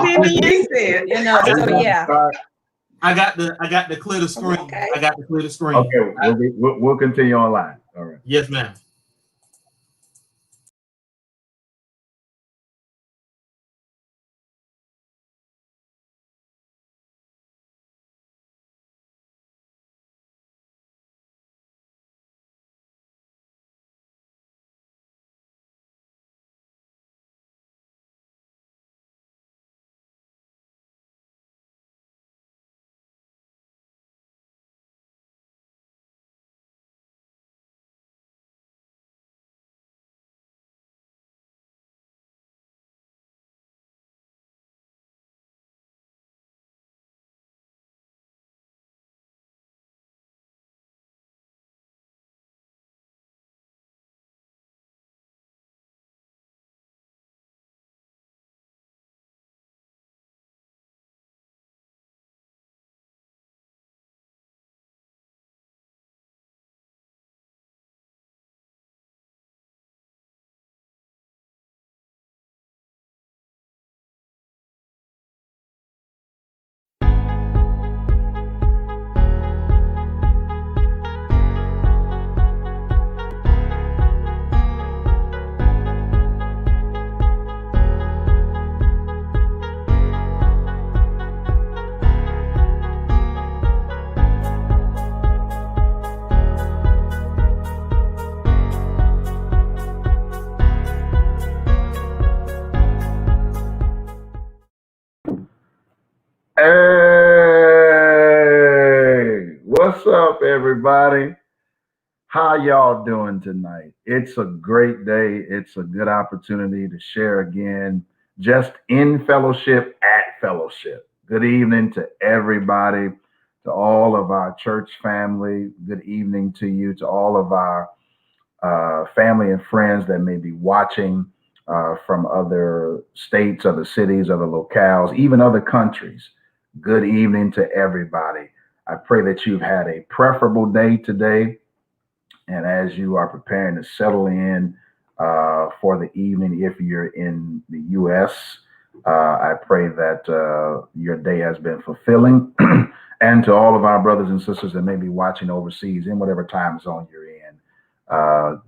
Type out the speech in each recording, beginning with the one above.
Vivian said. So yeah. I got to clear the screen. Okay. I got to clear the screen. Okay, we'll continue online. All right. Yes, ma'am. Hey, what's up, everybody? How y'all doing tonight? It's a great day. It's a good opportunity to share again, just in fellowship at fellowship. Good evening to everybody, to all of our church family. Good evening to you, to all of our family and friends that may be watching from other states, other cities, other locales, even other countries. Good evening to everybody. I pray that you've had a preferable day today. And as you are preparing to settle in for the evening, if you're in the U.S., I pray that your day has been fulfilling. And to all of our brothers and sisters that may be watching overseas in whatever time zone you're in,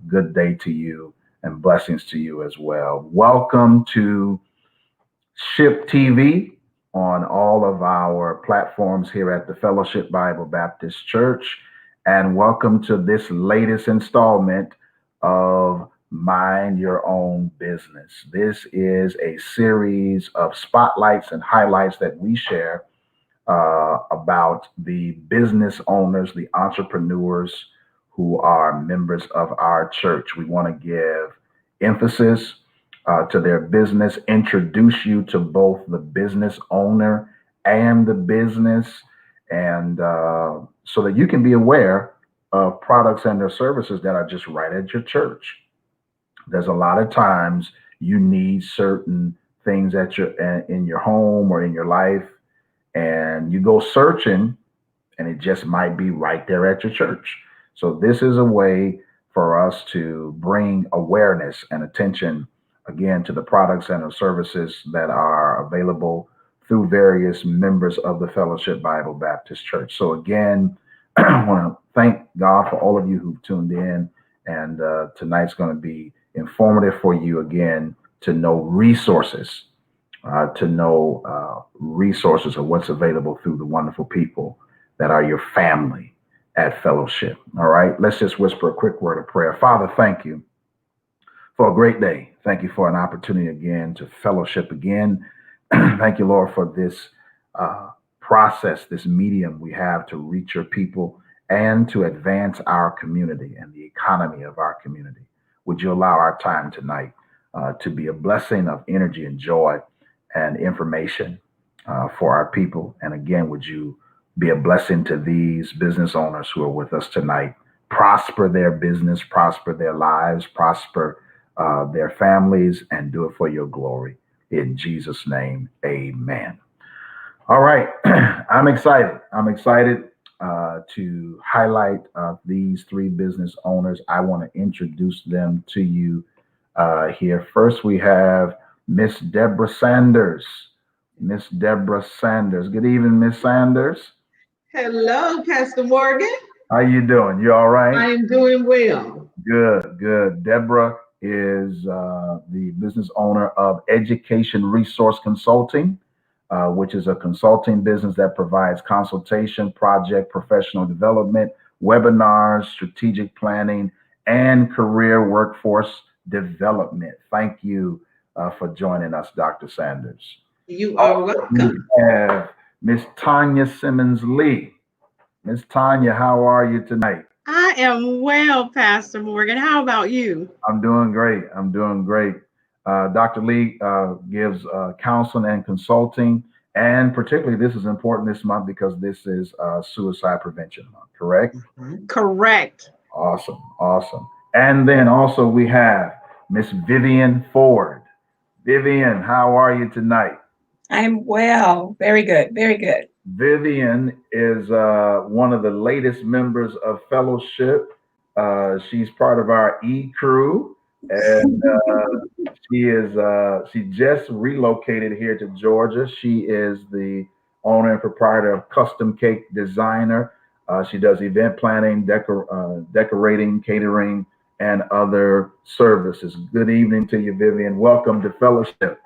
good day to you and blessings to you as well. Welcome to Ship TV on all of our platforms here at the Fellowship Bible Baptist Church. And welcome to this latest installment of Mind Your Own Business. This is a series of spotlights and highlights that we share about the business owners, the entrepreneurs who are members of our church. We want to give emphasis to their business, introduce you to both the business owner and the business, and so that you can be aware of products and their services that are just right at your church. There's a lot of times you need certain things at your in your home or in your life, and you go searching, and it just might be right there at your church. So this is a way for us to bring awareness and attention again to the products and the services that are available through various members of the Fellowship Bible Baptist Church. So again, I want to thank God for all of you who've tuned in, and tonight's going to be informative for you again to know resources, resources of what's available through the wonderful people that are your family at Fellowship. All right, let's just whisper a quick word of prayer. Father, thank you for a great day. Thank you for an opportunity again to fellowship again. Thank you, Lord, for this process, this medium we have to reach your people and to advance our community and the economy of our community. Would you allow our time tonight to be a blessing of energy and joy and information for our people? And again, would you be a blessing to these business owners who are with us tonight? Prosper their business, prosper their lives, prosper their families, and do it for your glory. In Jesus' name, amen. All right, I'm excited. I'm excited to highlight these three business owners. I want to introduce them to you here. First, we have Miss Deborah Sanders. Miss Deborah Sanders. Good evening, Miss Sanders. Hello, Pastor Morgan. How you doing? You all right? I am doing well. Good, good. Deborah is the business owner of Education Resource Consulting, which is a consulting business that provides consultation, project, professional development, webinars, strategic planning, and career workforce development. Thank you for joining us, Dr. Sanders. You are welcome. We have Miss Tonja Simmons-Lee. Miss Tonja, how are you tonight? I am well, Pastor Morgan. How about you? I'm doing great. I'm doing great. Dr. Lee gives counseling and consulting, and particularly this is important this month because this is Suicide Prevention Month, correct? Correct. Awesome, awesome. And then also we have Miss Vivian Ford. Vivian, how are you tonight? I'm well. Very good. Very good. Vivian is one of the latest members of Fellowship. She's part of our E-Crew, and she just relocated here to Georgia. She is the owner and proprietor of Custom Cake Designer. She does event planning, decorating, catering, and other services. Good evening to you, Vivian. Welcome to Fellowship.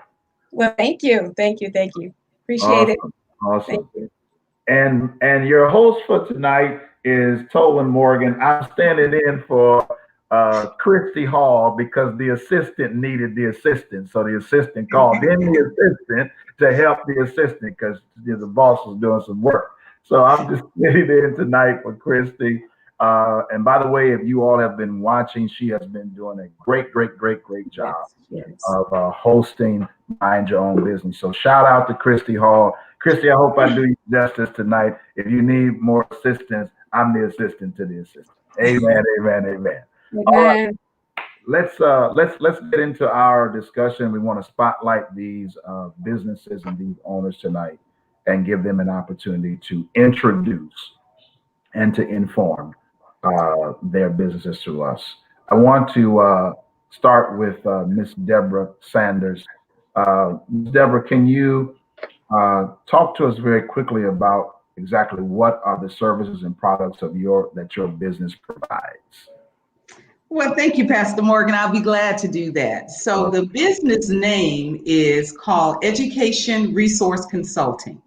Well, thank you. Thank you. Thank you. Appreciate it. Awesome. Thank you. And your host for tonight is Tolan Morgan. I'm standing in for Christy Hall because the assistant needed the assistant. So the assistant called in the assistant to help the assistant because the boss was doing some work. So I'm just sitting in tonight for Christy. And by the way, if you all have been watching, she has been doing a great job of hosting Mind Your Own Business. So shout out to Christy Hall. Christy, I hope I do you justice tonight. If you need more assistance, I'm the assistant to the assistant. Amen, amen, amen. All right, let's get into our discussion. We want to spotlight these businesses and these owners tonight and give them an opportunity to introduce and to inform their businesses to us. I want to start with Miss Deborah Sanders. Ms. Deborah, can you talk to us very quickly about exactly what are the services and products that your business provides? Well, thank you, Pastor Morgan. I'll be glad to do that. So the business name is called Education Resource Consulting,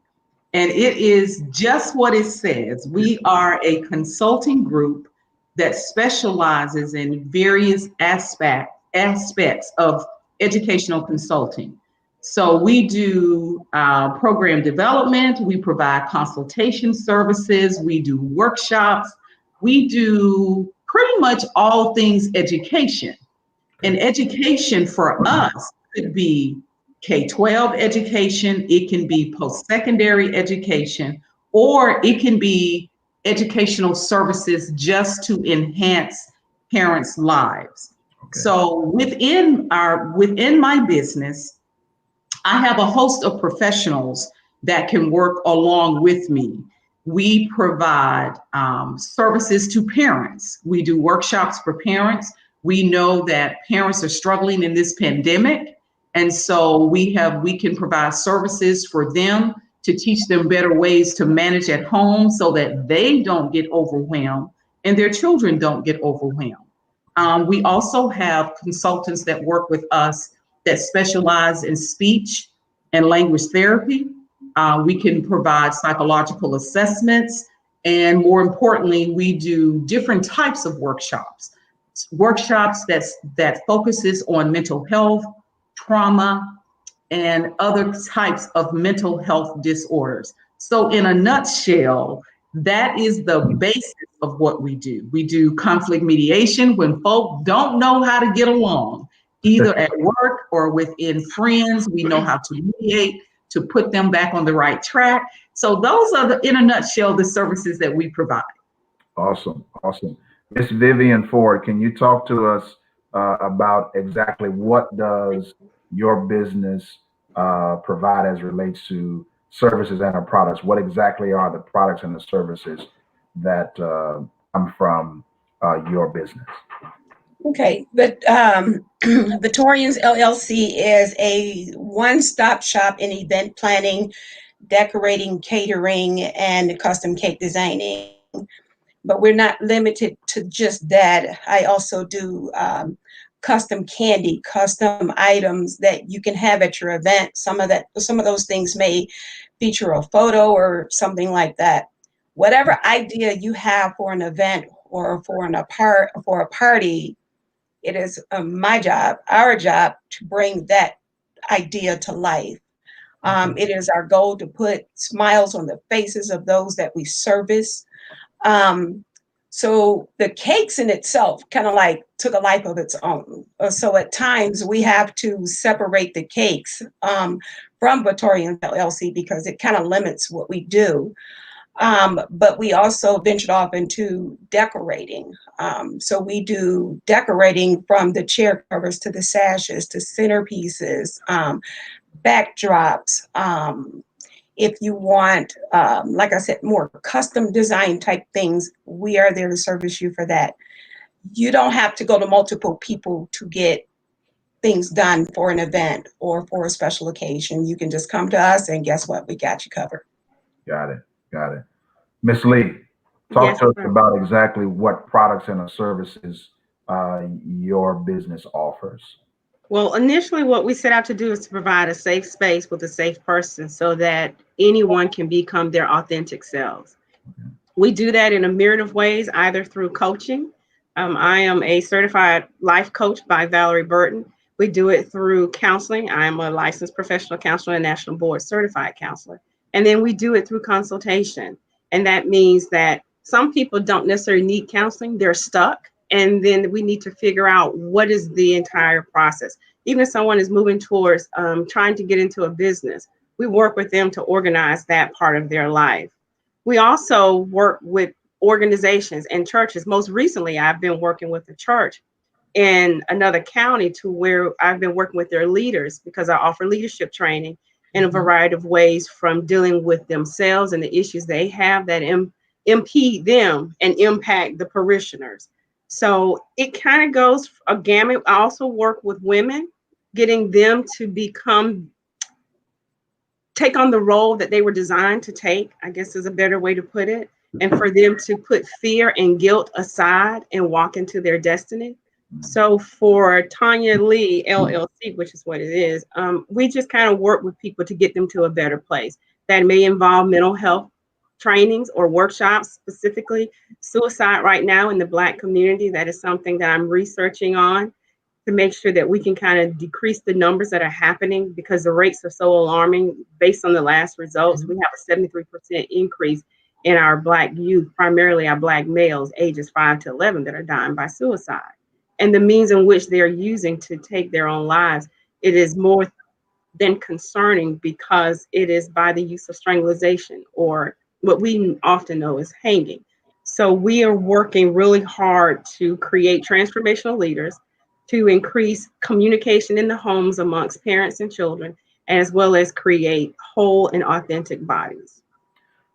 and it is just what it says. We are a consulting group that specializes in various aspects of educational consulting. So we do program development, we provide consultation services, we do workshops, we do pretty much all things education. And education for us could be K-12 education, it can be post-secondary education, or it can be educational services just to enhance parents' lives. Okay. So within my business, I have a host of professionals that can work along with me. We provide services to parents. We do workshops for parents. We know that parents are struggling in this pandemic. And so we can provide services for them to teach them better ways to manage at home so that they don't get overwhelmed and their children don't get overwhelmed. We also have consultants that work with us that specialize in speech and language therapy. We can provide psychological assessments. And more importantly, we do different types of workshops that focuses on mental health, trauma, and other types of mental health disorders. So in a nutshell, that is the basis of what we do. We do conflict mediation when folk don't know how to get along, either at work or within friends. We know how to mediate to put them back on the right track. So those are in a nutshell, the services that we provide. Awesome, awesome. Miss Vivian Ford, can you talk to us about exactly what does your business provide as it relates to services and our products? What exactly are the products and the services that come from your business? Okay, but Vitaurians LLC is a one-stop shop in event planning, decorating, catering, and custom cake designing. But we're not limited to just that. I also do custom candy, custom items that you can have at your event. Some of those things may feature a photo or something like that. Whatever idea you have for an event or for a party, it is my job, our job, to bring that idea to life. It is our goal to put smiles on the faces of those that we service. Um, so the cakes in itself kind of like took a life of its own. So at times we have to separate the cakes from Vitaurians LLC because it kind of limits what we do. But we also ventured off into decorating. So we do decorating from the chair covers to the sashes to centerpieces, backdrops. If you want, like I said, more custom design type things, we are there to service you for that. You don't have to go to multiple people to get things done for an event or for a special occasion. You can just come to us and guess what? We got you covered. Got it. Got it. Miss Lee, talk Yes, to us sir. about exactly what products and services your business offers. Well, initially, what we set out to do is to provide a safe space with a safe person so that anyone can become their authentic selves. We do that in a myriad of ways, either through coaching. I am a certified life coach by Valerie Burton. We do it through counseling. I'm a licensed professional counselor and national board certified counselor. And then we do it through consultation. And that means that some people don't necessarily need counseling, they're stuck. And then we need to figure out what is the entire process. Even if someone is moving towards trying to get into a business, we work with them to organize that part of their life. We also work with organizations and churches. Most recently, I've been working with a church in another county to where I've been working with their leaders because I offer leadership training in a variety of ways, from dealing with themselves and the issues they have that impede them and impact the parishioners. So it kind of goes a gamut. I also work with women, getting them to take on the role that they were designed to take, I guess is a better way to put it, and for them to put fear and guilt aside and walk into their destiny. So for Tonja Lee LLC, which is what it is, we just kind of work with people to get them to a better place. That may involve mental health trainings or workshops, specifically suicide right now in the Black community. That is something that I'm researching on to make sure that we can kind of decrease the numbers that are happening, because the rates are so alarming. Based on the last results, we have a 73% increase in our Black youth, primarily our Black males ages 5 to 11, that are dying by suicide. And the means in which they're using to take their own lives, it is more than concerning, because it is by the use of strangulation, or what we often know as hanging. So we are working really hard to create transformational leaders, to increase communication in the homes amongst parents and children, as well as create whole and authentic bodies.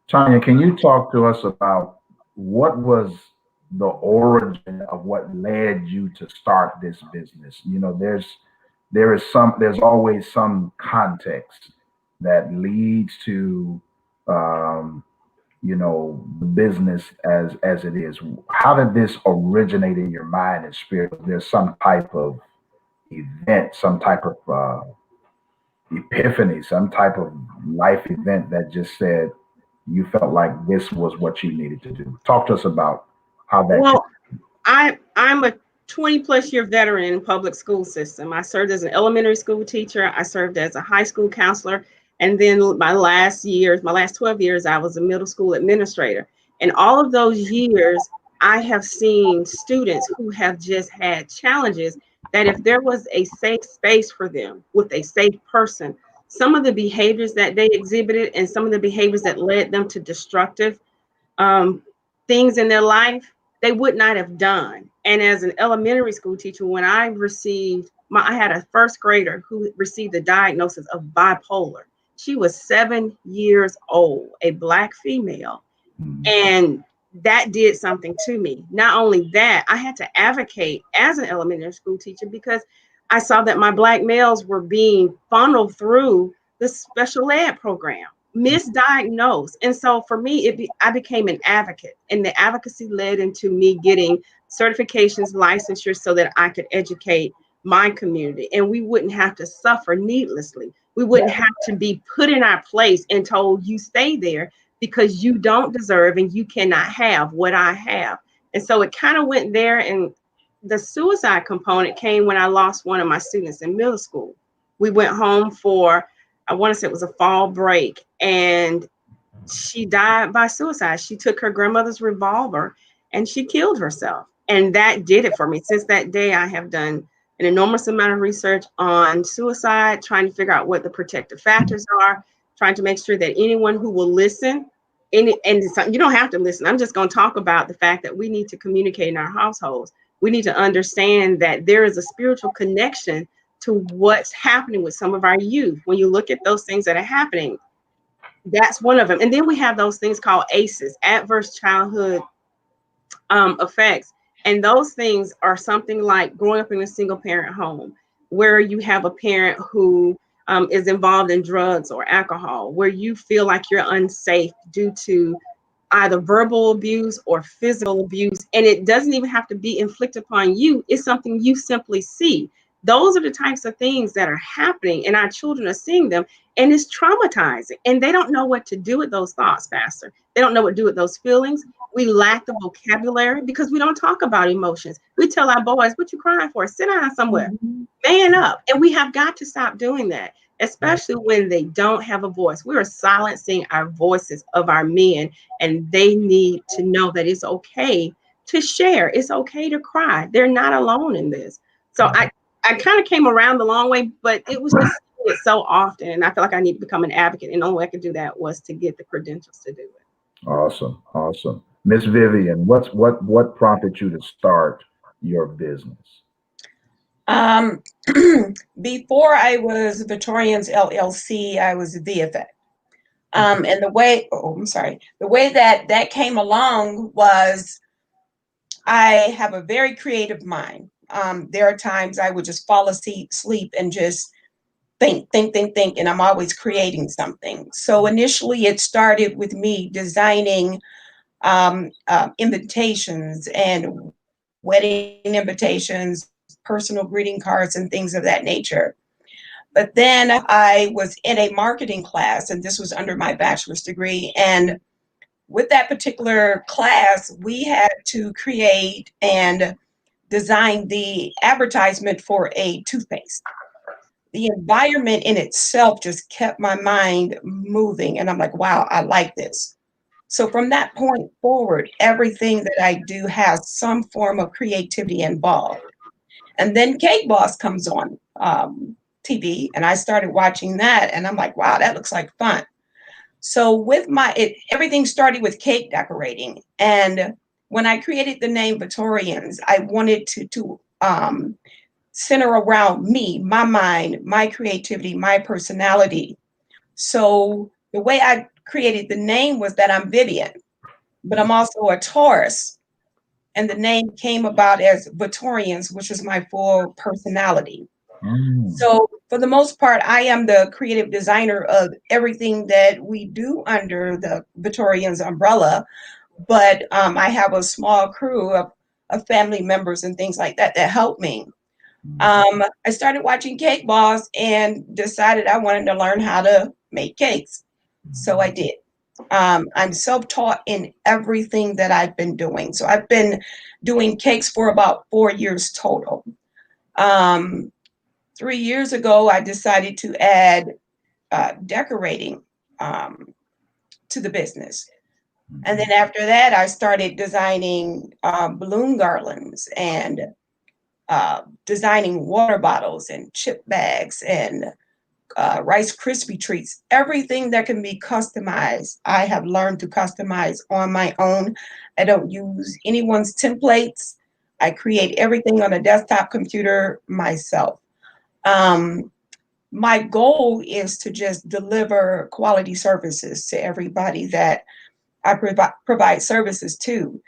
Tanya, can you talk to us about what was the origin of what led you to start this business? You know, there's always some context that leads to the business as it is. How did this originate in your mind and spirit? There's some type of event, some type of epiphany, some type of life event that just said you felt like this was what you needed to do. Talk to us about how that. Well, I'm a 20 plus year veteran in public school system. I served as an elementary school teacher. I served as a high school counselor. And then my last 12 years, I was a middle school administrator. And all of those years, I have seen students who have just had challenges that if there was a safe space for them with a safe person, some of the behaviors that they exhibited and some of the behaviors that led them to destructive um, things in their life, they would not have done. And as an elementary school teacher, when I had a first grader who received the diagnosis of bipolar. She was 7 years old, a Black female. And that did something to me. Not only that, I had to advocate as an elementary school teacher because I saw that my Black males were being funneled through the special ed program, misdiagnosed. And so for me, I became an advocate, and the advocacy led into me getting certifications, licensure, so that I could educate my community and we wouldn't have to suffer needlessly. We wouldn't have to be put in our place and told you stay there because you don't deserve and you cannot have what I have. And so it kind of went there. And the suicide component came when I lost one of my students in middle school. We went home for, I want to say it was a fall break, and she died by suicide. She took her grandmother's revolver and she killed herself. And that did it for me. Since that day, I have done an enormous amount of research on suicide, trying to figure out what the protective factors are, trying to make sure that anyone who will listen, and you don't have to listen. I'm just going to talk about the fact that we need to communicate in our households. We need to understand that there is a spiritual connection to what's happening with some of our youth. When you look at those things that are happening, that's one of them. And then we have those things called ACEs, adverse childhood effects. And those things are something like growing up in a single parent home, where you have a parent who is involved in drugs or alcohol, where you feel like you're unsafe due to either verbal abuse or physical abuse. And it doesn't even have to be inflicted upon you. It's something you simply see. Those are the types of things that are happening, and our children are seeing them, and it's traumatizing. And they don't know what to do with those thoughts, Pastor. They don't know what to do with those feelings. We lack the vocabulary because we don't talk about emotions. We tell our boys, what you crying for? Sit down somewhere, man up. And we have got to stop doing that, especially when they don't have a voice. We are silencing our voices of our men, and they need to know that it's okay to share. It's okay to cry. They're not alone in this. So I kind of came around the long way, but it was just so often. And I feel like I need to become an advocate. And the only way I could do that was to get the credentials to do it. Awesome. Awesome. Miss Vivian, what prompted you to start your business? Before I was Vitaurians LLC, I was VFA. And the way that came along was I have a very creative mind. There are times I would just fall asleep and just think, and I'm always creating something. So initially it started with me designing invitations and wedding invitations, personal greeting cards, and things of that nature. But then I was in a marketing class, and this was under my bachelor's degree. And with that particular class, we had to create and design the advertisement for a toothpaste. The environment in itself just kept my mind moving. And I'm like, wow, I like this. So from that point forward, everything that I do has some form of creativity involved. And then Cake Boss comes on TV, and I started watching that, and I'm like, wow, that looks like fun. So with everything started with cake decorating. And when I created the name Vitaurians, I wanted to center around me, my mind, my creativity, my personality. So the way I created the name was that I'm Vivian, but I'm also a Taurus. And the name came about as Vitaurians, which is my full personality. So for the most part, I am the creative designer of everything that we do under the Vitaurians umbrella. But I have a small crew of family members and things like that that help me. I started watching Cake Boss and decided I wanted to learn how to make cakes. So I did. I'm self-taught in everything that I've been doing. So I've been doing cakes for about 4 years total. 3 years ago, I decided to add decorating to the business. And then after that, I started designing balloon garlands and designing water bottles and chip bags and Rice Krispie treats. Everything that can be customized, I have learned to customize on my own. I don't use anyone's templates. I create everything on a desktop computer myself. My goal is to just deliver quality services to everybody that I provide services to.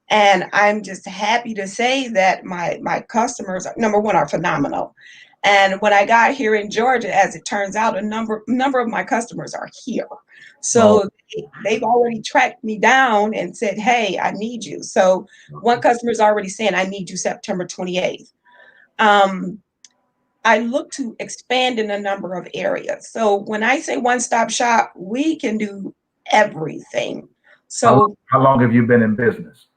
And I'm just happy to say that my customers, number one, are phenomenal. And when I got here in Georgia, as it turns out, a number of my customers are here. So they've already tracked me down and said, hey, I need you. So one customer is already saying, I need you September 28th. I look to expand in a number of areas. So when I say one-stop shop, we can do everything. So how long have you been in business?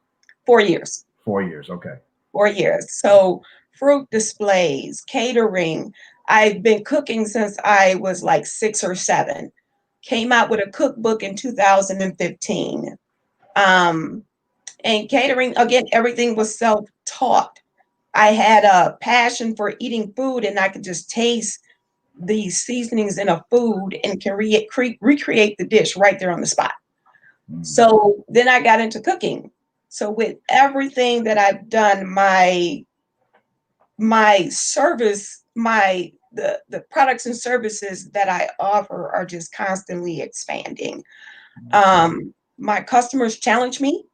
4 years. 4 years, okay. 4 years. So fruit displays, catering. I've been cooking since I was like 6 or 7. Came out with a cookbook in 2015. And catering, again, everything was self-taught. I had a passion for eating food, and I could just taste the seasonings in a food and can recreate the dish right there on the spot. So then I got into cooking. So with everything that I've done, my service, the products and services that I offer are just constantly expanding. My customers challenge me.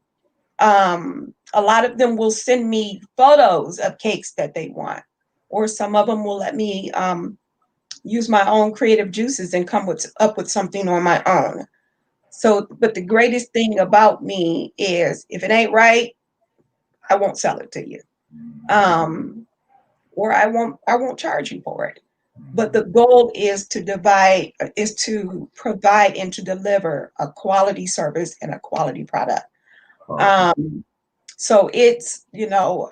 A lot of them will send me photos of cakes that they want, or some of them will let me use my own creative juices and come up with something on my own. So, but the greatest thing about me is if it ain't right, I won't sell it to you. Or I won't charge you for it. But the goal is to provide and to deliver a quality service and a quality product. So it's,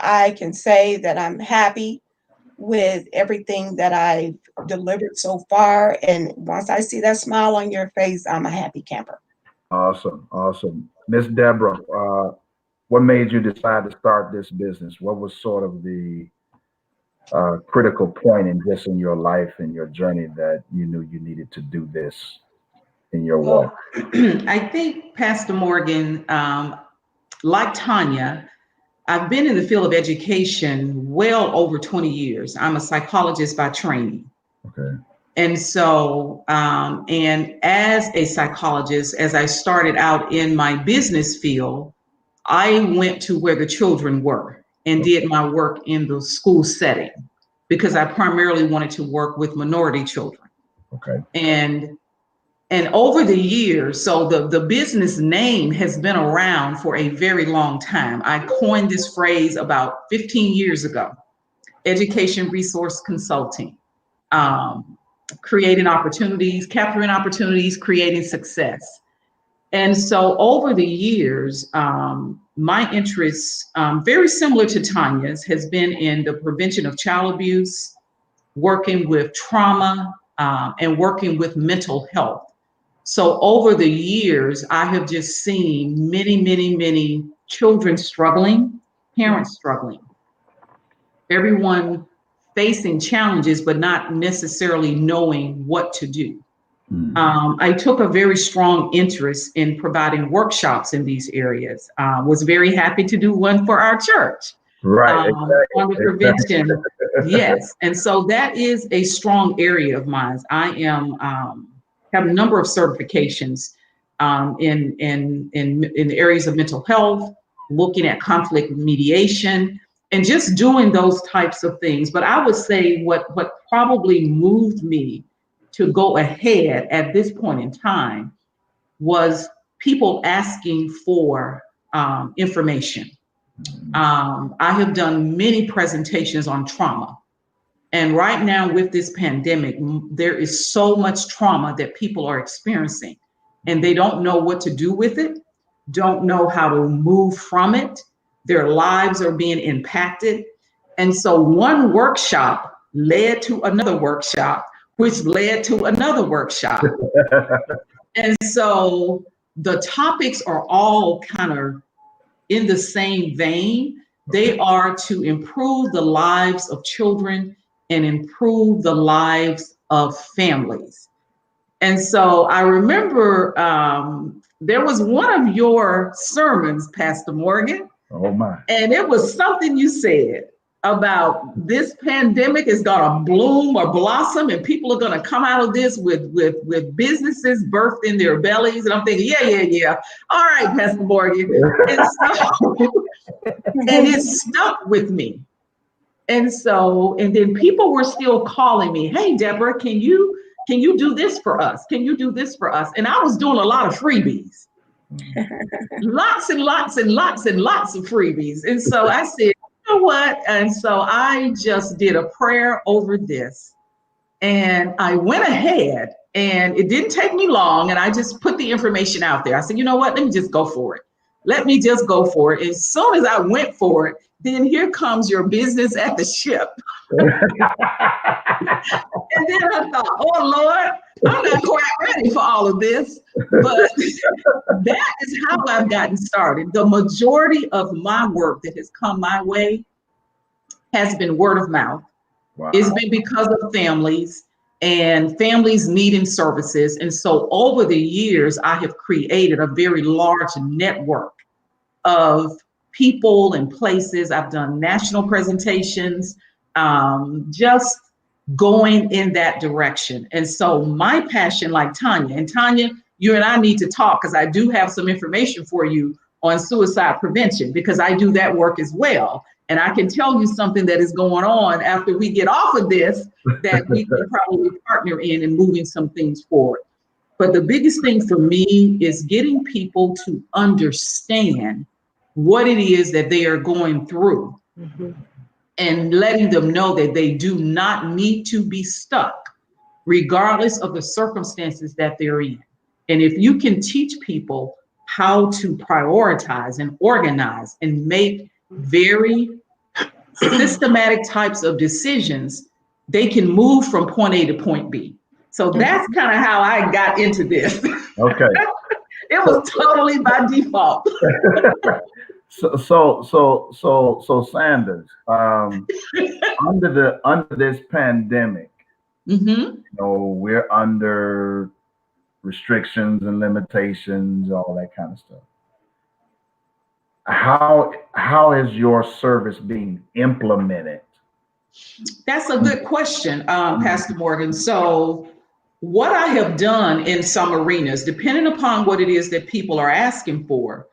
I can say that I'm happy with everything that I've delivered so far. And once I see that smile on your face, I'm a happy camper. Awesome. Miss Deborah, what made you decide to start this business? What was sort of the critical point in your life and your journey that you knew you needed to do this in your walk? I think, Pastor Morgan, like Tonja, I've been in the field of education well over 20 years. I'm a psychologist by training. Okay. And so, and as a psychologist, as I started out in my business field, I went to where the children were and did my work in the school setting because I primarily wanted to work with minority children. Okay. And over the years, so the business name has been around for a very long time. I coined this phrase about 15 years ago, education resource consulting. Creating opportunities, capturing opportunities, creating success. And so over the years, my interests, very similar to Tonja's, has been in the prevention of child abuse, working with trauma, and working with mental health. So over the years, I have just seen many children struggling, parents struggling, everyone facing challenges, but not necessarily knowing what to do. I took a very strong interest in providing workshops in these areas. Was very happy to do one for our church. Right. On the prevention. Yes. And so that is a strong area of mine. I am have a number of certifications in the areas of mental health, looking at conflict mediation, and just doing those types of things. But I would say what probably moved me to go ahead at this point in time was people asking for information. I have done many presentations on trauma. And right now with this pandemic, there is so much trauma that people are experiencing and they don't know what to do with it, don't know how to move from it. Their lives are being impacted. And so one workshop led to another workshop, which led to another workshop. And so the topics are all kind of in the same vein. They are to improve the lives of children and improve the lives of families. And so I remember there was one of your sermons, Pastor Morgan. Oh my. And it was something you said about this pandemic is going to bloom or blossom, and people are going to come out of this with businesses birthed in their bellies. And I'm thinking, yeah. All right, Pastor Morgan. And so, and it stuck with me. And so, and then people were still calling me, hey, Deborah, can you do this for us? Can you do this for us? And I was doing a lot of freebies, lots and lots and lots and lots of freebies. And so I said, you know what? And so I just did a prayer over this, and I went ahead, and it didn't take me long. And I just put the information out there. I said, you know what? Let me just go for it. Let me just go for it. As soon as I went for it, then here comes your business at the ship. And then I thought, oh Lord, I'm not quite ready for all of this. But that is how I've gotten started. The majority of my work that has come my way has been word of mouth. Wow. It's been because of families and families needing services. And so over the years, I have created a very large network of people and places. I've done national presentations, just going in that direction. And so my passion, like Tonja, and Tonja, you and I need to talk, because I do have some information for you on suicide prevention, because I do that work as well. And I can tell you something that is going on after we get off of this that we can probably partner in and moving some things forward. But the biggest thing for me is getting people to understand what it is that they are going through, and letting them know that they do not need to be stuck, regardless of the circumstances that they're in. And if you can teach people how to prioritize and organize and make very systematic types of decisions, they can move from point A to point B. So that's kind of how I got into this. Okay. It was totally by default. So Sanders, under this pandemic, you know, we're under restrictions and limitations, all that kind of stuff. How is your service being implemented? That's a good question, Pastor Morgan. So what I have done in some arenas, depending upon what it is that people are asking for,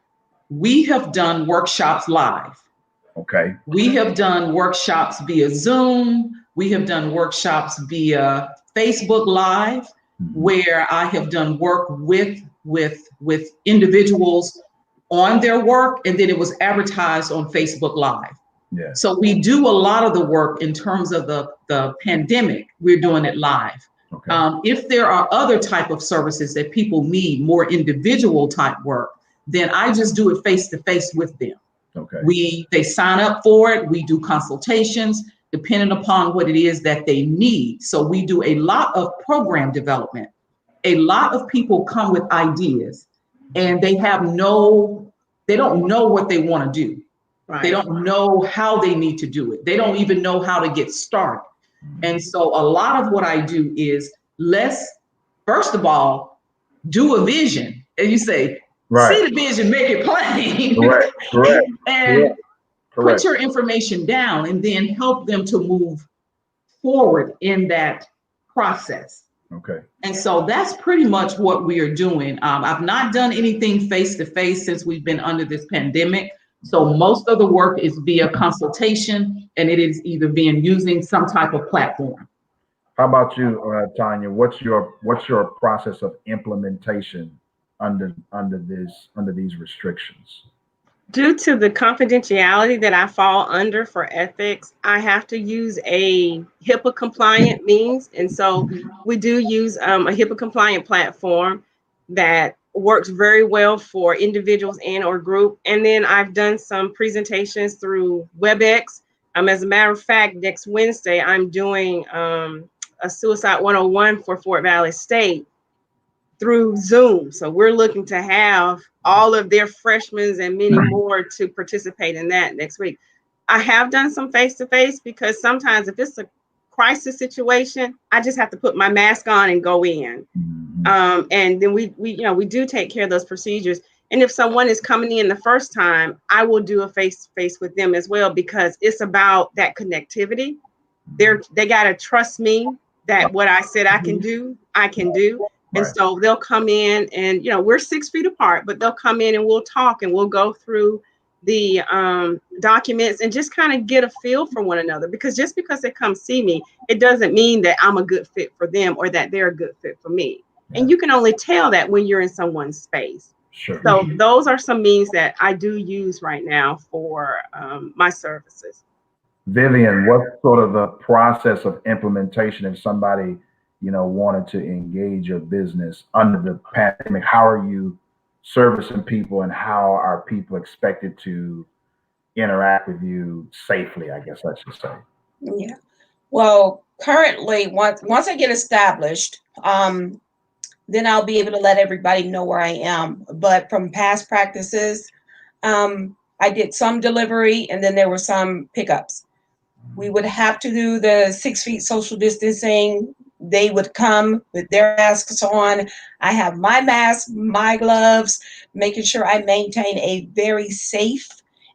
we have done workshops live. Okay. We have done workshops via Zoom. We have done workshops via Facebook Live, where I have done work with individuals on their work, and then it was advertised on Facebook Live. Yeah. So we do a lot of the work in terms of the pandemic. We're doing it live. Okay. If there are other type of services that people need, more individual type work, then I just do it face to face with them. Okay. They sign up for it. We do consultations depending upon what it is that they need. So we do a lot of program development. A lot of people come with ideas, and they don't know what they want to do. Right. They don't know how they need to do it. They don't even know how to get started. And so a lot of what I do is, let's, first of all, do a vision. And you say, right, see the vision, make it plain. Correct. And put your information down, and then help them to move forward in that process. Okay. And so that's pretty much what we are doing. I've not done anything face to face since we've been under this pandemic. So most of the work is via consultation, and it is either being using some type of platform. How about you, Tonja? What's your process of implementation under these restrictions? Due to the confidentiality that I fall under for ethics, I have to use a HIPAA compliant means. And so we do use a HIPAA compliant platform that works very well for individuals and or group. And then I've done some presentations through WebEx. As a matter of fact, next Wednesday, I'm doing a Suicide 101 for Fort Valley State through Zoom. So we're looking to have all of their freshmen and many more to participate in that next week. I have done some face-to-face, because sometimes if it's a crisis situation, I just have to put my mask on and go in. And then we do take care of those procedures. And if someone is coming in the first time, I will do a face-to-face with them as well, because it's about that connectivity. They got to trust me that what I said I can do, I can do. And Right. so they'll come in and, we're 6 feet apart, but they'll come in and we'll talk and we'll go through the documents and just kind of get a feel for one another. Because just because they come see me, it doesn't mean that I'm a good fit for them or that they're a good fit for me. Yeah. And you can only tell that when you're in someone's space. Sure. So those are some means that I do use right now for my services. Vivian, what's sort of the process of implementation if somebody, wanted to engage your business under the pandemic? How are you servicing people, and how are people expected to interact with you safely, I guess I should say? Yeah. Well, currently, once I get established, then I'll be able to let everybody know where I am. But from past practices, I did some delivery and then there were some pickups. We would have to do the 6 feet social distancing. They would come with their masks on. I have my mask, my gloves, making sure I maintain a very safe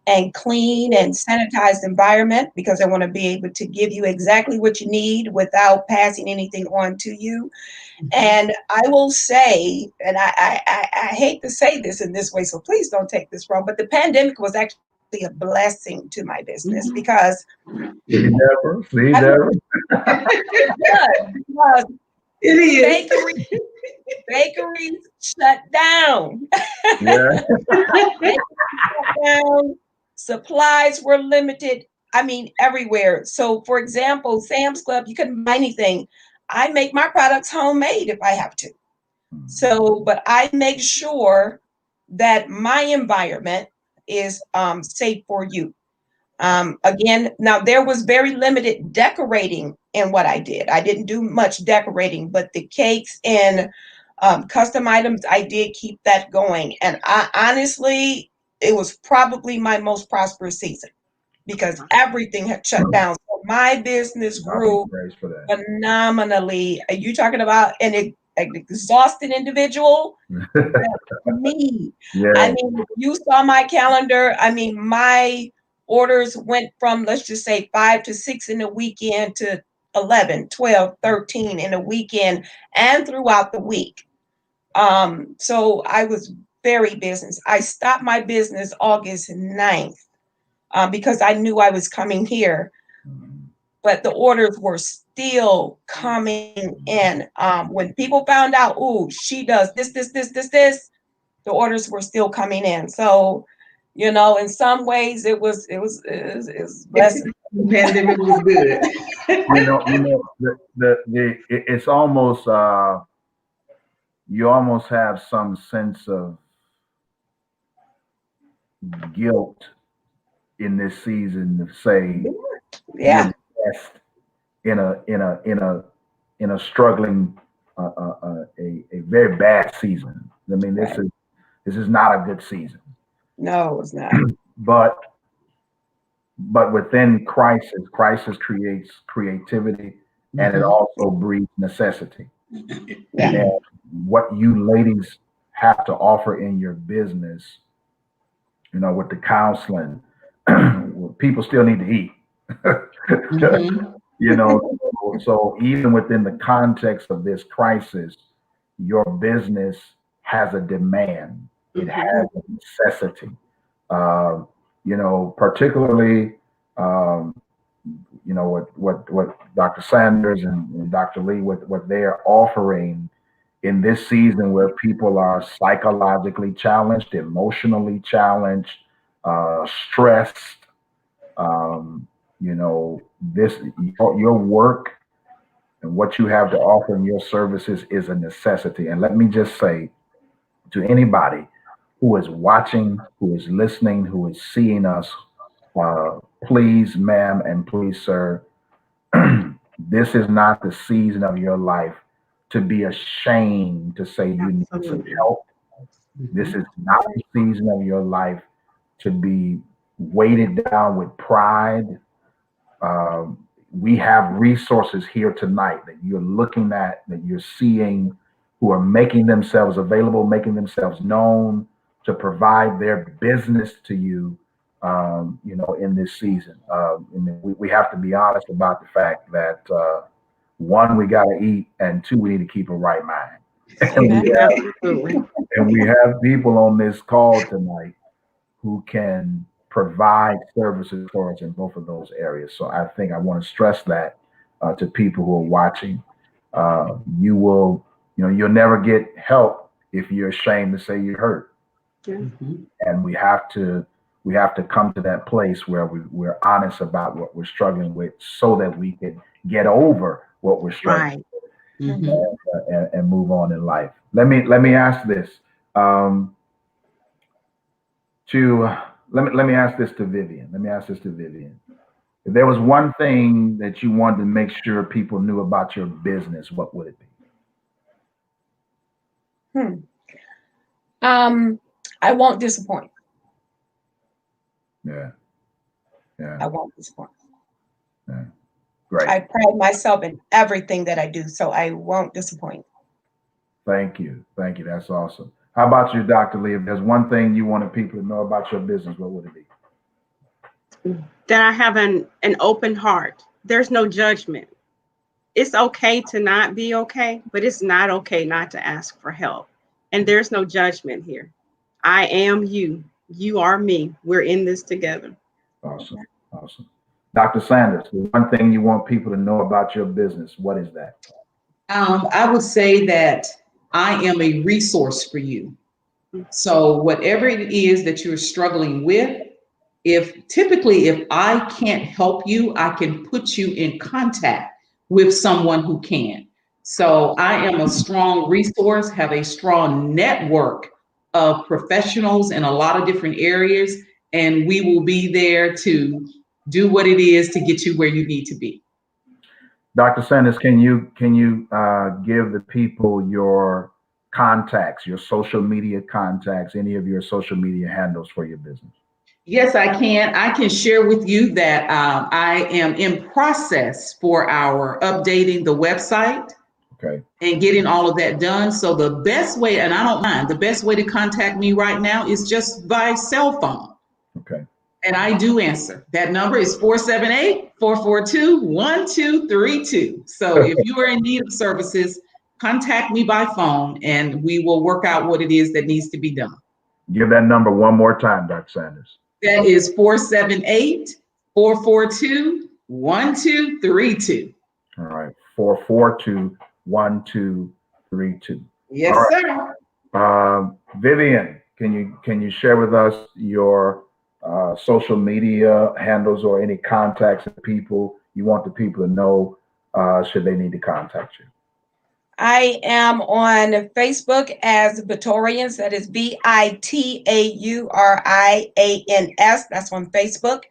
and clean and sanitized environment, because I want to be able to give you exactly what you need without passing anything on to you. And I will say, and I hate to say this in this way, so please don't take this wrong, but the pandemic was actually a blessing to my business, because See, Deborah? See, Deborah? because It is. bakeries shut down. Yeah. Bakeries shut down. Supplies were limited. I mean, everywhere. So, for example, Sam's Club, you couldn't buy anything. I make my products homemade if I have to. So, but I make sure that my environment is safe for you. Again, now there was very limited decorating in what I did. I didn't do much decorating, but the cakes and custom items, I did keep that going. And I honestly, it was probably my most prosperous season because everything had shut down. So my business grew phenomenally. Are you talking about an exhausted individual? Me. Yeah. I mean, you saw my calendar. I mean, my orders went from, let's just say, 5 to 6 in the weekend to 11, 12, 13 in the weekend and throughout the week. So I was very business. I stopped my business August 9th because I knew I was coming here, but the orders were still coming in. When people found out, oh, she does this, the orders were still coming in. So, in some ways it was blessing. The pandemic was good. It's almost you almost have some sense of guilt in this season to say, yeah, in a struggling a very bad season. I mean, this is not a good season. No, it's not. But within crisis creates creativity, and it also breeds necessity. Yeah. And what you ladies have to offer in your business, with the counseling, people still need to eat. So even within the context of this crisis, your business has a demand. It has a necessity. Particularly, what Dr. Sanders and Dr. Lee, what they are offering in this season, where people are psychologically challenged, emotionally challenged, stressed. Your work and what you have to offer in your services is a necessity. And let me just say to anybody who is watching, who is listening, who is seeing us, please, ma'am, and please, sir, this is not the season of your life to be ashamed to say you need some help. This is not the season of your life to be weighted down with pride. We have resources here tonight that you're looking at, that you're seeing, who are making themselves available, making themselves known to provide their business to you, in this season. We have to be honest about the fact that one, we got to eat, and two, we need to keep a right mind. And we have people on this call tonight who can provide services for us in both of those areas. So I think I want to stress that to people who are watching. You'll never get help if you're ashamed to say you're hurt. And we have to come to that place where we're honest about what we're struggling with, so that we can get over what we're struggling with, and move on in life. Let me ask this let me ask this to Vivian. If there was one thing that you wanted to make sure people knew about your business, what would it be? I won't disappoint. Yeah. I won't disappoint. Yeah. Great. I pride myself in everything that I do, so I won't disappoint. Thank you. That's awesome. How about you, Dr. Lee? If there's one thing you wanted people to know about your business, what would it be? That I have an open heart. There's no judgment. It's okay to not be okay, but it's not okay not to ask for help. And there's no judgment here. I am you. You are me. We're in this together. Awesome. Dr. Sanders, the one thing you want people to know about your business, what is that? I would say that I am a resource for you. So whatever it is that you're struggling with, if I can't help you, I can put you in contact with someone who can. So I am a strong resource, have a strong network of professionals in a lot of different areas, and we will be there to do what it is to get you where you need to be. Dr. Sanders, can you give the people your contacts, your social media contacts, any of your social media handles for your business? Yes, I can. I can share with you that I am in process for our updating the website. Okay. And getting all of that done. So the best way, and I don't mind, the best way to contact me right now is just by cell phone. Okay. And I do answer. That number is 478-442-1232. So if you are in need of services, contact me by phone and we will work out what it is that needs to be done. Give that number one more time, Dr. Sanders. That is 478-442-1232. All right. 442-1232. Yes, right. sir. Vivian, can you share with us your social media handles or any contacts of people you want the people to know should they need to contact you? I am on Facebook as Vitaurians. That is Vitaurians. That's on Facebook.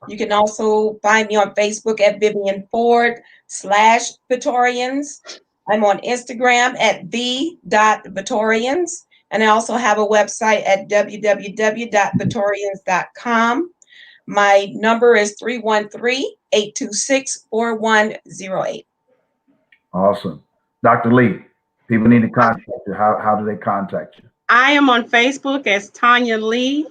You can also find me on Facebook at Vivian Ford/Vitaurians. I'm on Instagram at v.Vitaurians. And I also have a website at www.vitaurians.com. My number is 313-826-4108. Awesome. Dr. Lee, people need to contact you. How do they contact you? I am on Facebook as Tonja Lee.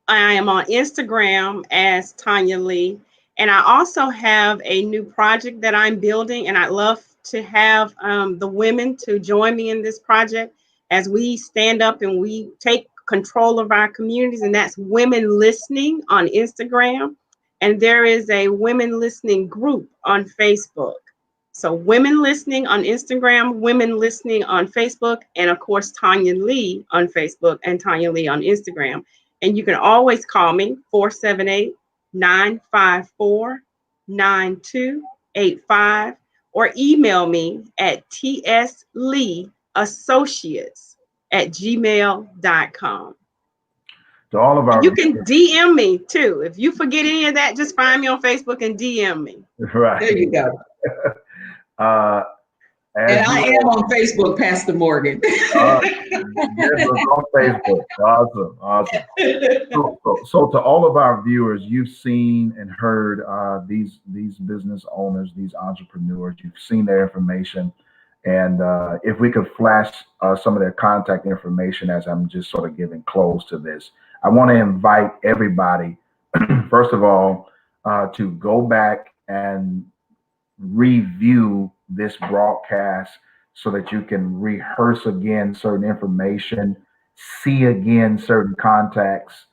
I am on Instagram as Tonja Lee. And I also have a new project that I'm building, and I'd love to have the women to join me in this project as we stand up and we take control of our communities, and that's Women Listening on Instagram. And there is a Women Listening group on Facebook. So Women Listening on Instagram, Women Listening on Facebook, and of course, Tonja Lee on Facebook and Tonja Lee on Instagram. And you can always call me 478-954-9285 or email me at tsleeassociates@gmail.com. To all of our You can DM me too. If you forget any of that, just find me on Facebook and DM me. Right. There you go. And I am on Facebook, Pastor Morgan. On Facebook. Awesome. So to all of our viewers, you've seen and heard these business owners, these entrepreneurs. You've seen their information, And if we could flash some of their contact information as I'm just sort of giving close to this, I want to invite everybody, first of all, to go back and review this broadcast so that you can rehearse again certain information, see again certain contacts.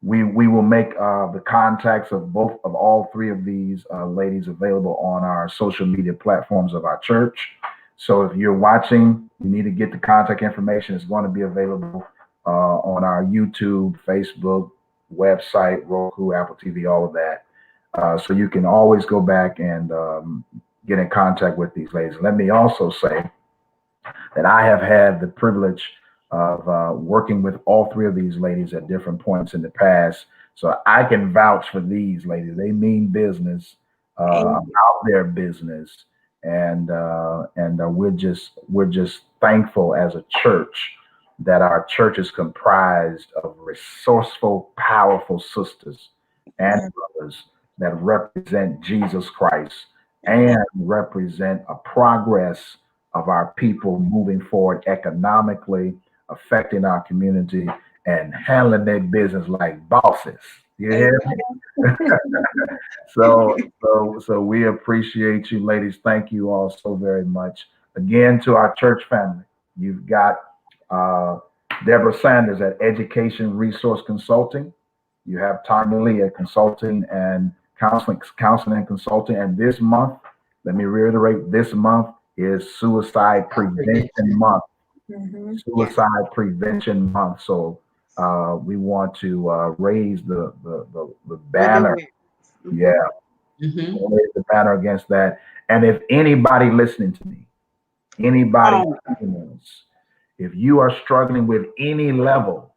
We will make the contacts of all three of these ladies available on our social media platforms of our church. So if you're watching, you need to get the contact information. It's going to be available on our YouTube, Facebook, website, Roku, Apple TV, all of that. So you can always go back and get in contact with these ladies. Let me also say that I have had the privilege of working with all three of these ladies at different points in the past. So I can vouch for these ladies. They mean business about their business. And we're just thankful as a church that our church is comprised of resourceful, powerful sisters and brothers that represent Jesus Christ and represent a progress of our people moving forward economically, affecting our community, and handling their business like bosses. You hear me? So we appreciate you, ladies. Thank you all so very much. Again, to our church family, you've got Deborah Sanders at Education Resource Consulting. You have Tonja Lee at Consulting and Counseling and Consulting. And this month, let me reiterate, this month is Suicide Prevention Month. Suicide Prevention Month. So we want to raise the banner. Yeah. Raise the banner against that. And if anybody listening to me, anybody listening, if you are struggling with any level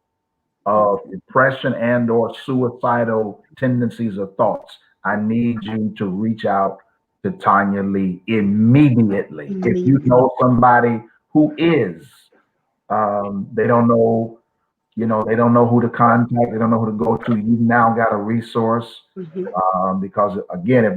of depression and or suicidal tendencies or thoughts, I need you to reach out to Tonja Lee immediately. If you know somebody who is, they don't know, they don't know who to contact, they don't know who to go to. You've now got a resource, because again, if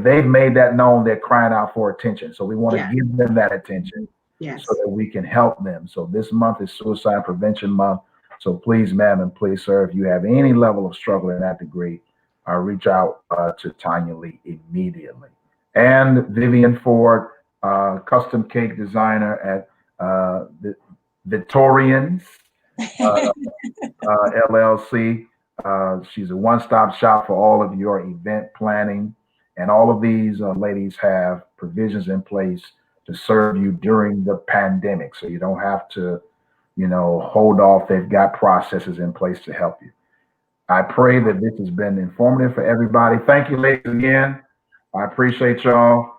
they've made that known, they're crying out for attention. So we want to give them that attention so that we can help them. So this month is Suicide Prevention Month. So please, ma'am, and please, sir, if you have any level of struggle in that degree, reach out to Tonja Lee immediately. And Vivian Ford, custom cake designer at the Vitaurians LLC. She's a one-stop shop for all of your event planning. And all of these ladies have provisions in place to serve you during the pandemic. So you don't have to, hold off. They've got processes in place to help you. I pray that this has been informative for everybody. Thank you, ladies, again. I appreciate y'all.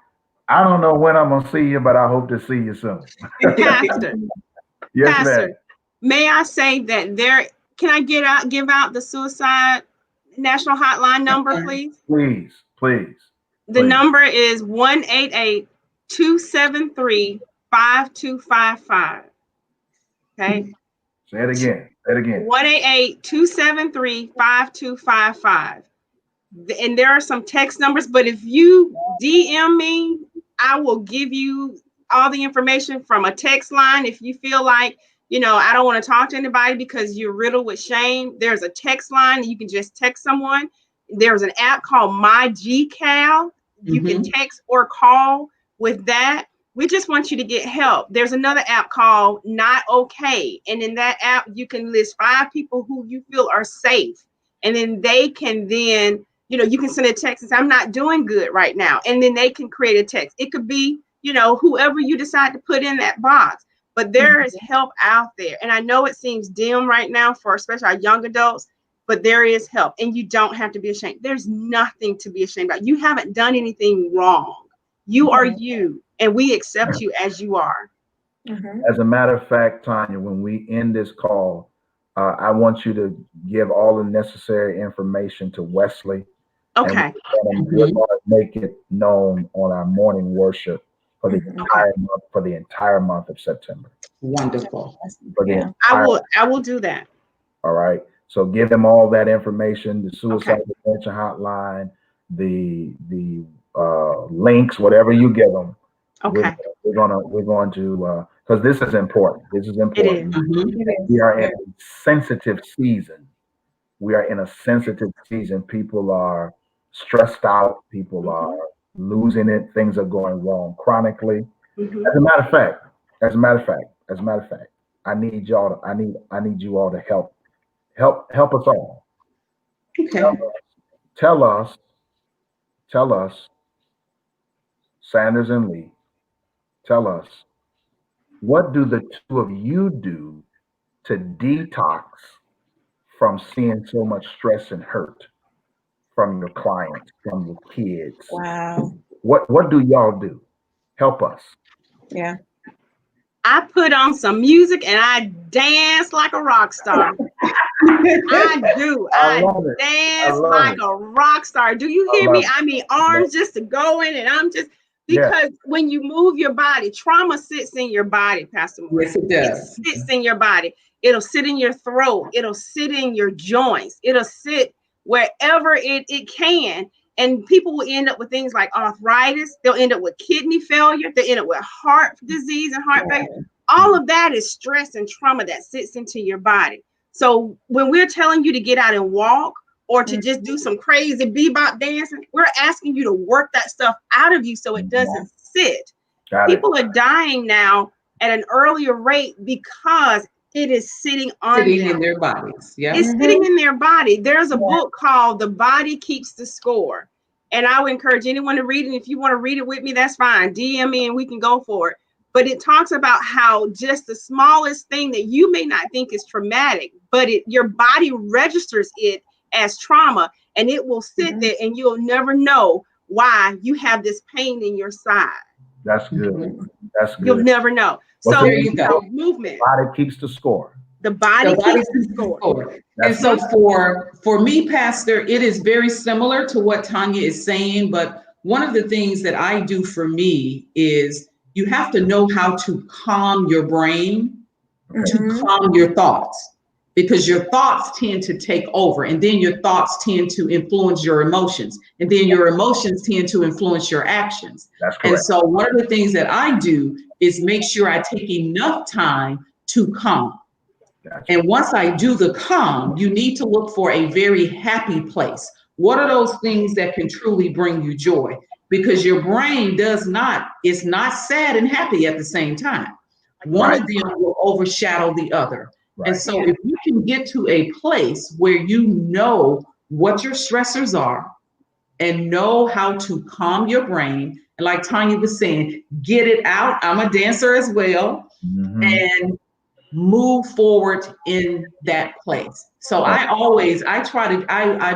I don't know when I'm gonna see you, but I hope to see you soon. Pastor, Yes, Pastor, ma'am. may I say that can I give out the suicide national hotline number, please? Please. The number is 1-888-273-5255. Okay. Say it again. 1-888-273-5255. And there are some text numbers, but if you DM me, I will give you all the information from a text line. If you feel like, I don't want to talk to anybody because you're riddled with shame, there's a text line. You can just text someone. There's an app called My GCal. You can text or call with that. We just want you to get help. There's another app called Not Okay. And in that app, you can list 5 people who you feel are safe. And then they can you can send a text and say, I'm not doing good right now. And then they can create a text. It could be, whoever you decide to put in that box. But there is help out there. And I know it seems dim right now for especially our young adults, but there is help. And you don't have to be ashamed. There's nothing to be ashamed about. You haven't done anything wrong. You are you, and we accept you as you are. As a matter of fact, Tonja, when we end this call, I want you to give all the necessary information to Wesley. Okay. And we're going to make it known on our morning worship for the entire month of September. Wonderful. I will do that. All right. So give them all that information, the suicide prevention hotline, the links, whatever you give them. Okay. We're going to because this is important. This is It is. important. Mhm. We are in a sensitive season. We are in a sensitive season. People are stressed out. People are losing it. Things are going wrong chronically. Mhm. As a matter of fact, as a matter of fact, I need y'all. I need you all to help us all. Okay. Tell us, tell us, Sanders and Lee. Tell us, what do the two of you do to detox from seeing so much stress and hurt from your clients, from your kids? Wow. What do y'all do? Help us. Yeah. I put on some music and I dance like a rock star. I do. I I love it. I dance love like it. a rock star. Do you I hear love me? it. I mean, arms just going, and I'm just Yeah. because when you move your body, trauma sits in your body, Pastor Moore. Yes, it does. It sits in your body. It'll sit in your throat. It'll sit in your joints. It'll sit wherever it can. And people will end up with things like arthritis. They'll end up with kidney failure. They'll end up with heart disease and heart failure. All of that is stress and trauma that sits into your body. So when we're telling you to get out and walk or to just do some crazy bebop dancing, we're asking you to work that stuff out of you so it doesn't sit. Got it. People are dying now at an earlier rate because it is sitting on Sitting them. in their bodies. Yeah. It's sitting in their body. There's a book called The Body Keeps the Score. And I would encourage anyone to read it. If you want to read it with me, that's fine. DM me and we can go for it. But it talks about how just the smallest thing that you may not think is traumatic, but your body registers it as trauma, and it will sit there and you'll never know why you have this pain in your side. That's good. That's good. You'll never know. What's So There you go. movement. Body keeps the score. The body The body keeps the keeps the score. score. And That's so for me, Pastor, it is very similar to what Tonja is saying. But one of the things that I do for me is you have to know how to calm your brain, to calm your thoughts, because your thoughts tend to take over, and then your thoughts tend to influence your emotions, and then your emotions tend to influence your actions. That's And correct. so one of the things that I do is make sure I take enough time to calm. Gotcha. And once I do the calm, you need to look for a very happy place. What are those things that can truly bring you joy? Because your brain is not sad and happy at the same time. One Right. of them will overshadow the other. Right. And so if you can get to a place where you know what your stressors are and know how to calm your brain, and like Tonja was saying, get it out. I'm a dancer as well. Mhm. And move forward in that place. So I've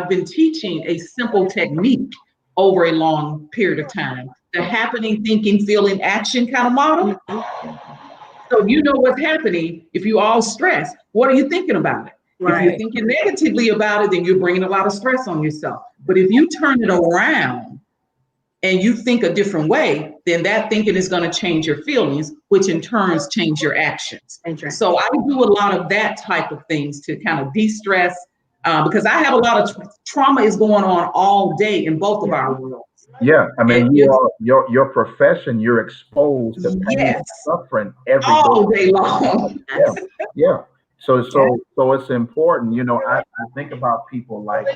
been teaching a simple technique over a long period of time, the happening, thinking, feeling, action kind of model. So you know what's happening. If you all stress, what are you thinking about it? If you're thinking negatively about it, then you're bringing a lot of stress on yourself. But if you turn it around and you think a different way, then that thinking is going to change your feelings, which in turns change your actions. So I do a lot of that type of things to kind of de-stress, because I have a lot of trauma is going on all day in both of our worlds. Yeah, I mean, And your profession, you're exposed to pain and yes, suffering every all day. day long. Yeah, yeah. So it's important. You know, I think about people like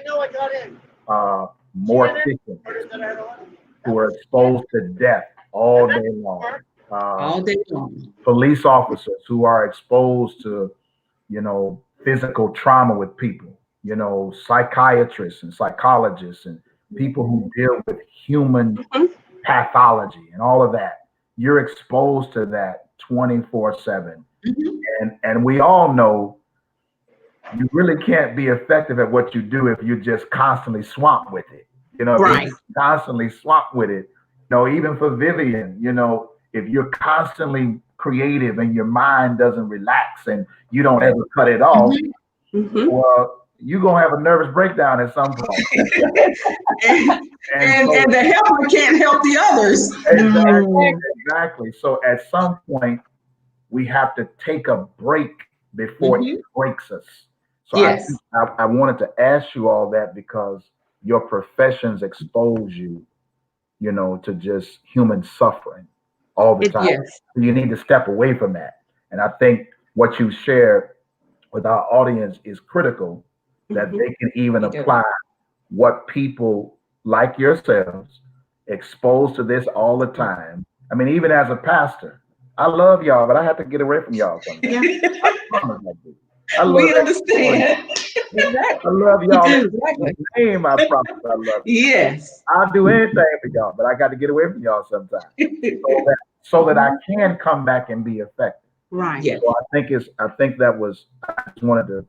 morticians who are exposed to death all day long. All day long. Police officers who are exposed to, you know, physical trauma with people. You know, psychiatrists and psychologists and people who deal with human pathology and all of that. You're exposed to that 24/7. And we all know you really can't be effective at what you do if you're just constantly swamped with it. You know, if Right. you're constantly swamped with it. You know, even for Vivian, you know, if you're constantly creative and your mind doesn't relax and you don't ever cut it off, well, you're gonna have a nervous breakdown at some point. And the helper can't help the others. Exactly. So at some point, we have to take a break before it breaks us. So Yes. I wanted to ask you all that because your professions expose you, you know, to just human suffering. all the time. Yes. You need to step away from that. And I think what you shared with our audience is critical, that they can even apply what people like yourselves exposed to this all the time. I mean, even as a pastor, I love y'all, but I have to get away from y'all sometimes. I promise I do. I love We understand. I love y'all. Name, I promise I love you. Yes. I'll do anything for y'all, but I got to get away from y'all sometimes so that I can come back and be effective. Right. Yes. So I think that was, I just wanted to,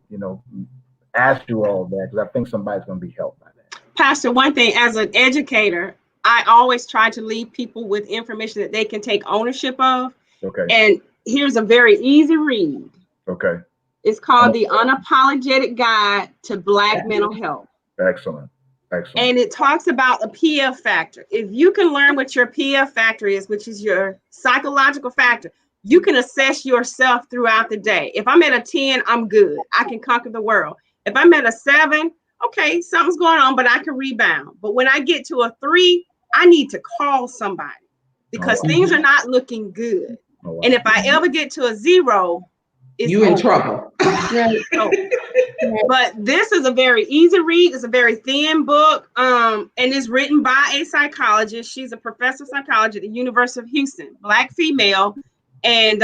ask you all that, because I think somebody's going to be helped by that. Pastor, one thing, as an educator, I always try to leave people with information that they can take ownership of. Okay. And here's a very easy read. Okay. It's called The Unapologetic Guide to Black Mental Health. Excellent. Excellent. And it talks about a PF factor. If you can learn what your PF factor is, which is your psychological factor, you can assess yourself throughout the day. If I'm at a 10, I'm good. I can conquer the world. If I'm at a 7, okay, something's going on, but I can rebound. But when I get to a 3, I need to call somebody because things are not looking good. And if I ever get to a 0, you in trouble. Right. So, but this is a very easy read. It's a very thin book, and it's written by a psychologist. She's a professor of psychology at the University of Houston, Black female. And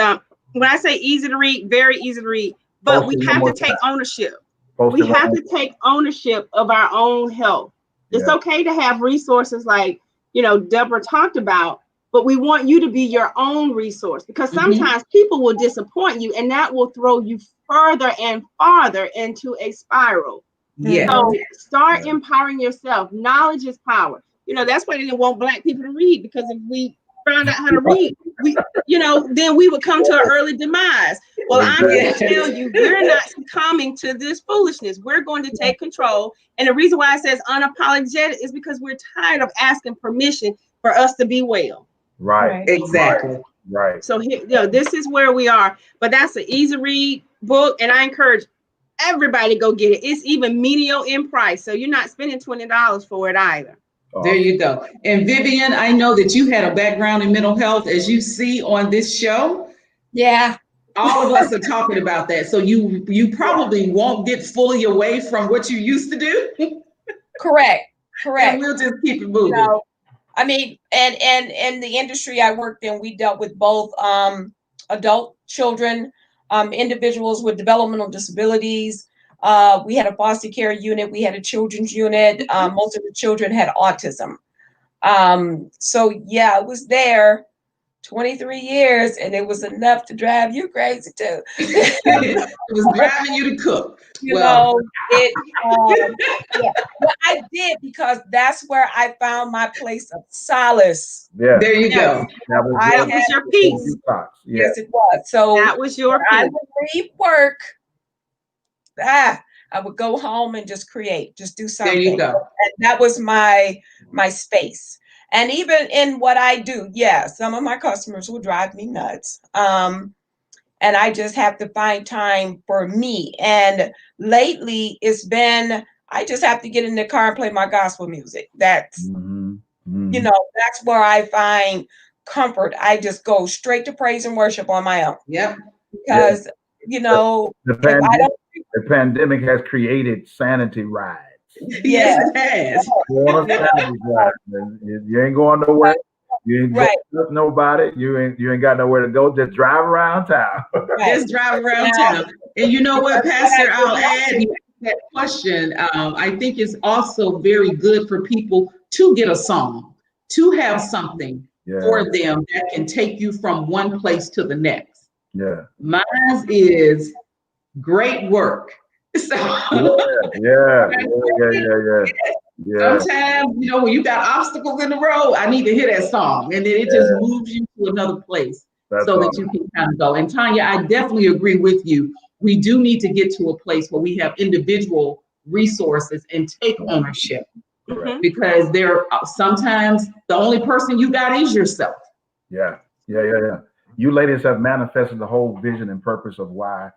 when I say easy to read, very easy to read, but we have to take ownership. We have to take ownership of our own health. It's okay to have resources like, Deborah talked about, but we want you to be your own resource, because sometimes people will disappoint you, and that will throw you further and farther into a spiral. Yeah. So start empowering yourself. Knowledge is power. That's why they didn't want Black people to read, because if we found out how to read, then we would come to an early demise. Well, I'm here to tell you, we're not succumbing to this foolishness. We're going to take control. And the reason why it says unapologetic is because we're tired of asking permission for us to be well. Right. Exactly. Right. So here, this is where we are. But that's an easy read book, and I encourage everybody to go get it. It's even medial in price, so you're not spending $20 for it either. There you go. And Vivian, I know that you had a background in mental health, as you see on this show. Yeah. All of us are talking about that. So you probably won't get fully away from what you used to do. Correct. And we'll just keep it moving. I mean, and the industry I worked in, we dealt with both adult children, individuals with developmental disabilities. We had a foster care unit. We had a children's unit. Most of the children had autism. So yeah, I was there 23 years, and it was enough to drive you crazy too. It was driving you to cook. Well, I did, because that's where I found my place of solace. Yeah. There you go. That was your peace. Yes, it was. So that was your peace. I would leave work. I would go home and just create, just do something. There you go. And that was my space. And even in what I do, some of my customers will drive me nuts. And I just have to find time for me. And lately it's been, I just have to get in the car and play my gospel music. That's, that's where I find comfort. I just go straight to praise and worship on my own. Yep. Because, the pandemic has created sanity rides. Yes, it has. You ain't going nowhere. You ain't with nobody. You ain't got nowhere to go. Just drive around town. Just drive around town. And you know what, Pastor? I'll add that question. I think it's also very good for people to get a song, to have something for them that can take you from one place to the next. Yeah. Mine is great work. So yeah. Sometimes, when you got obstacles in the road, I need to hear that song, and then it just moves you to another place that you can kind of go. And Tonja, I definitely agree with you. We do need to get to a place where we have individual resources and take ownership, because sometimes the only person you got is yourself. Yeah. You ladies have manifested the whole vision and purpose of why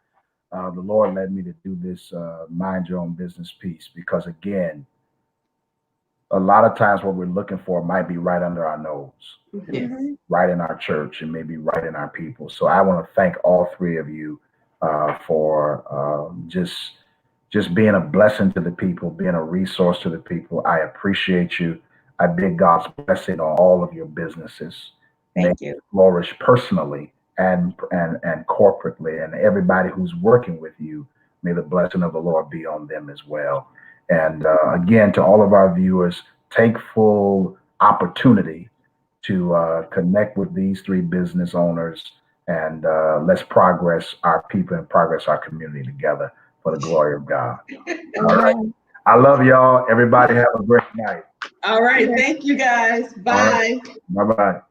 the Lord led me to do this mind your own business piece, because again, a lot of times what we're looking for might be right under our nose, Yes. right in our church, and maybe right in our people. So I want to thank all three of you for just being a blessing to the people, being a resource to the people. I appreciate you. I bid God's blessing on all of your businesses. Thank May you. it flourish personally and corporately, and everybody who's working with you. May the blessing of the Lord be on them as well. And again, to all of our viewers, take full opportunity to connect with these three business owners, and let's progress our people and progress our community together for the glory of God. All right. I love y'all. Everybody have a great night. All right. Thank you, guys. All right. Bye. Bye-bye.